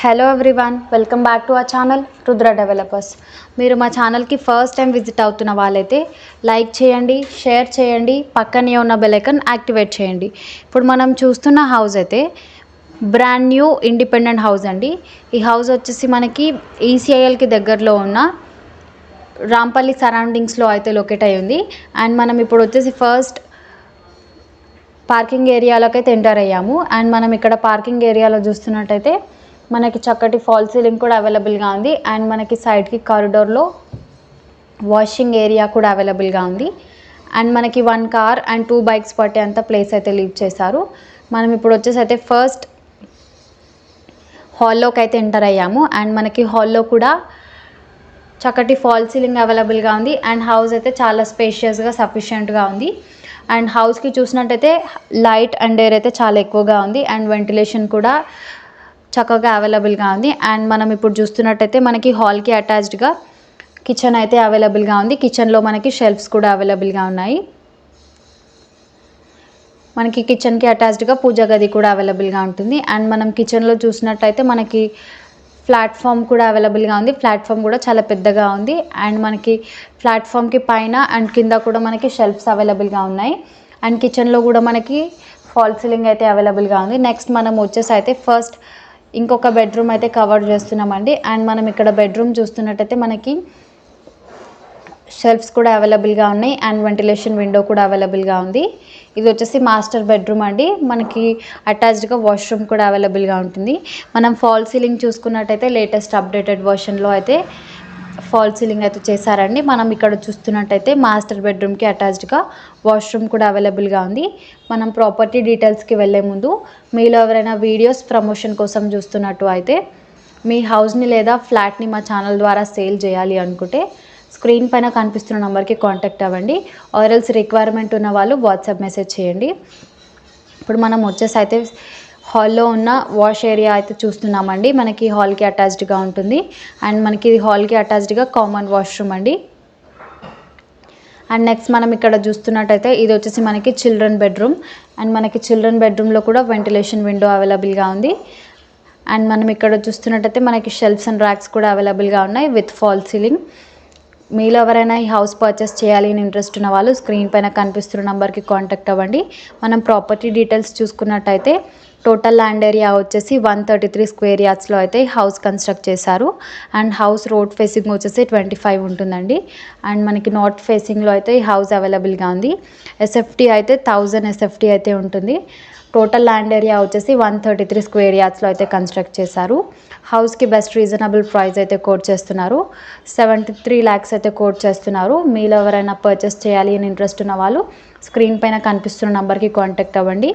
Hello everyone, welcome back to our channel Rudra developers. మీరు మా ఛానల్కి ఫస్ట్ టైం విజిట్ అవుతున్న వాళ్ళైతే లైక్ చేయండి, షేర్ చేయండి, పక్కనే ఉన్న బెల్ ఐకాన్ యాక్టివేట్ చేయండి. ఇప్పుడు మనం చూస్తున్న హౌస్ అయితే బ్రాండ్ న్యూ ఇండిపెండెంట్ హౌస్ అండి. ఈ హౌస్ వచ్చేసి మనకి ఈసీఐఎల్కి దగ్గరలో ఉన్న రాంపల్లి సరౌండింగ్స్లో అయితే లొకేట్ అయి ఉంది. అండ్ మనం ఇప్పుడు వచ్చేసి ఫస్ట్ పార్కింగ్ ఏరియాలోకి అయితే ఎంటర్ అయ్యాము. అండ్ మనం ఇక్కడ పార్కింగ్ ఏరియాలో చూస్తున్నట్టయితే మనకి చక్కటి ఫాల్ సీలింగ్ కూడా అవైలబుల్గా ఉంది. అండ్ మనకి సైడ్కి కారిడోర్లో వాషింగ్ ఏరియా కూడా అవైలబుల్గా ఉంది. అండ్ మనకి 1 కార్ అండ్ 2 బైక్స్ పట్టే అంత ప్లేస్ అయితే లీవ్ చేశారు. మనం ఇప్పుడు వచ్చేసి అయితే ఫస్ట్ హాల్లోకి అయితే ఎంటర్ అయ్యాము. అండ్ మనకి హాల్లో కూడా చక్కటి ఫాల్ సీలింగ్ అవైలబుల్గా ఉంది. అండ్ హౌస్ అయితే చాలా స్పేషియస్గా సఫిషియెంట్గా ఉంది. అండ్ హౌస్కి చూసినట్టయితే లైట్ అండ్ ఎయిర్ అయితే చాలా ఎక్కువగా ఉంది. అండ్ వెంటిలేషన్ కూడా చక్కగా అవైలబుల్గా ఉంది. అండ్ మనం ఇప్పుడు చూస్తున్నట్టయితే మనకి హాల్కి అటాచ్డ్గా కిచెన్ అయితే అవైలబుల్గా ఉంది. కిచెన్లో మనకి షెల్ఫ్స్ కూడా అవైలబుల్గా ఉన్నాయి. మనకి కిచెన్కి అటాచ్డ్గా పూజ గది కూడా అవైలబుల్గా ఉంటుంది. అండ్ మనం కిచెన్లో చూసినట్టయితే మనకి ప్లాట్ఫామ్ కూడా అవైలబుల్గా ఉంది. ప్లాట్ఫామ్ కూడా చాలా పెద్దగా ఉంది. అండ్ మనకి ప్లాట్ఫామ్కి పైన అండ్ కింద కూడా మనకి షెల్ఫ్స్ అవైలబుల్గా ఉన్నాయి. అండ్ కిచెన్లో కూడా మనకి ఫాల్ సీలింగ్ అయితే అవైలబుల్గా ఉంది. నెక్స్ట్ మనం వచ్చేసి అయితే ఫస్ట్ ఇంకొక బెడ్రూమ్ అయితే కవర్ చేస్తున్నామండి. అండ్ మనం ఇక్కడ బెడ్రూమ్ చూస్తున్నట్టయితే మనకి షెల్ఫ్స్ కూడా అవైలబుల్గా ఉన్నాయి. అండ్ వెంటిలేషన్ విండో కూడా అవైలబుల్గా ఉంది. ఇది వచ్చేసి మాస్టర్ బెడ్రూమ్ అండి. మనకి అటాచ్డ్గా వాష్రూమ్ కూడా అవైలబుల్గా ఉంటుంది. మనం ఫాల్ సీలింగ్ చూసుకున్నట్టయితే లేటెస్ట్ అప్డేటెడ్ వర్షన్లో అయితే ఫాల్ సీలింగ్ అయితే చేశారండి. మనం ఇక్కడ చూస్తున్నట్టయితే మాస్టర్ బెడ్రూమ్కి అటాచ్డ్గా వాష్రూమ్ కూడా అవైలబుల్గా ఉంది. మనం ప్రాపర్టీ డీటెయిల్స్కి వెళ్ళే ముందు మీలో ఎవరైనా వీడియోస్ ప్రమోషన్ కోసం చూస్తున్నట్టు అయితే మీ హౌస్ని లేదా ఫ్లాట్ని మా ఛానల్ ద్వారా సేల్ చేయాలి అనుకుంటే స్క్రీన్ పైన కనిపిస్తున్న నెంబర్కి కాంటాక్ట్ అవ్వండి. ఆర్ఎల్స్ రిక్వైర్మెంట్ ఉన్న వాళ్ళు వాట్సాప్ మెసేజ్ చేయండి. ఇప్పుడు మనం వచ్చేసి అయితే హాల్లో ఉన్న వాష్ ఏరియా అయితే చూస్తున్నామండి. మనకి హాల్కి అటాచ్డ్గా ఉంటుంది. అండ్ మనకి హాల్కి అటాచ్డ్గా కామన్ వాష్రూమ్ అండి. అండ్ నెక్స్ట్ మనం ఇక్కడ చూస్తున్నట్టయితే ఇది వచ్చేసి మనకి చిల్డ్రన్ బెడ్రూమ్. అండ్ మనకి చిల్డ్రన్ బెడ్రూమ్లో కూడా వెంటిలేషన్ విండో అవైలబుల్గా ఉంది. అండ్ మనం ఇక్కడ చూస్తున్నట్టయితే మనకి షెల్ఫ్స్ అండ్ ర్యాక్స్ కూడా అవైలబుల్గా ఉన్నాయి విత్ ఫాల్ సీలింగ్. మీలో ఎవరైనా ఈ హౌస్ పర్చేస్ చేయాలి అని ఇంట్రెస్ట్ ఉన్న వాళ్ళు స్క్రీన్ పైన కనిపిస్తున్న నెంబర్కి కాంటాక్ట్ అవ్వండి. మనం ప్రాపర్టీ డీటెయిల్స్ చూసుకున్నట్టయితే టోటల్ ల్యాండ్ ఏరియా వచ్చేసి 133 స్క్వేర్ యార్డ్స్లో అయితే హౌస్ కన్స్ట్రక్ట్ చేశారు. అండ్ హౌస్ రోడ్ ఫేసింగ్ వచ్చేసి 25 ఉంటుందండి. అండ్ మనకి నార్త్ ఫేసింగ్లో అయితే ఈ హౌస్ అవైలబుల్గా ఉంది. ఎస్ఎఫ్టీ అయితే 1000 ఎస్ఎఫ్టీ అయితే ఉంటుంది. టోటల్ ల్యాండ్ ఏరియా వచ్చేసి 133 స్క్వేర్ యార్డ్స్లో అయితే కన్స్ట్రక్ట్ చేశారు. హౌస్కి బెస్ట్ రీజనబుల్ ప్రైస్ అయితే కోట్ చేస్తున్నారు. 73 lakhs అయితే కోట్ చేస్తున్నారు. మీలో ఎవరైనా పర్చేస్ చేయాలి అని ఇంట్రెస్ట్ ఉన్న వాళ్ళు స్క్రీన్ పైన కనిపిస్తున్న నెంబర్కి కాంటాక్ట్ అవ్వండి.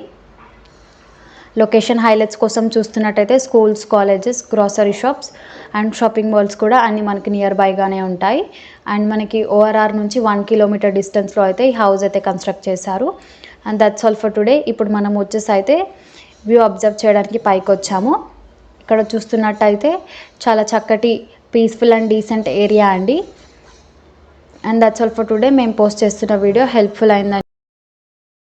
లొకేషన్ హైలైట్స్ కోసం చూస్తున్నట్టయితే schools, colleges, grocery shops and shopping malls కూడా అన్నీ మనకి నియర్ బైగానే ఉంటాయి. అండ్ మనకి ఓఆర్ఆర్ నుంచి 1 కిలోమీటర్ డిస్టెన్స్లో అయితే ఈ హౌస్ అయితే కన్స్ట్రక్ట్ చేశారు. And that's all for today. ఇప్పుడు మనం వచ్చేసి అయితే వ్యూ అబ్జర్వ్ చేయడానికి పైకి వచ్చాము. ఇక్కడ చూస్తున్నట్టయితే చాలా చక్కటి పీస్ఫుల్ అండ్ డీసెంట్ ఏరియా అండి. And that's all for today. మేము పోస్ట్ చేస్తున్న వీడియో హెల్ప్ఫుల్ అయిందని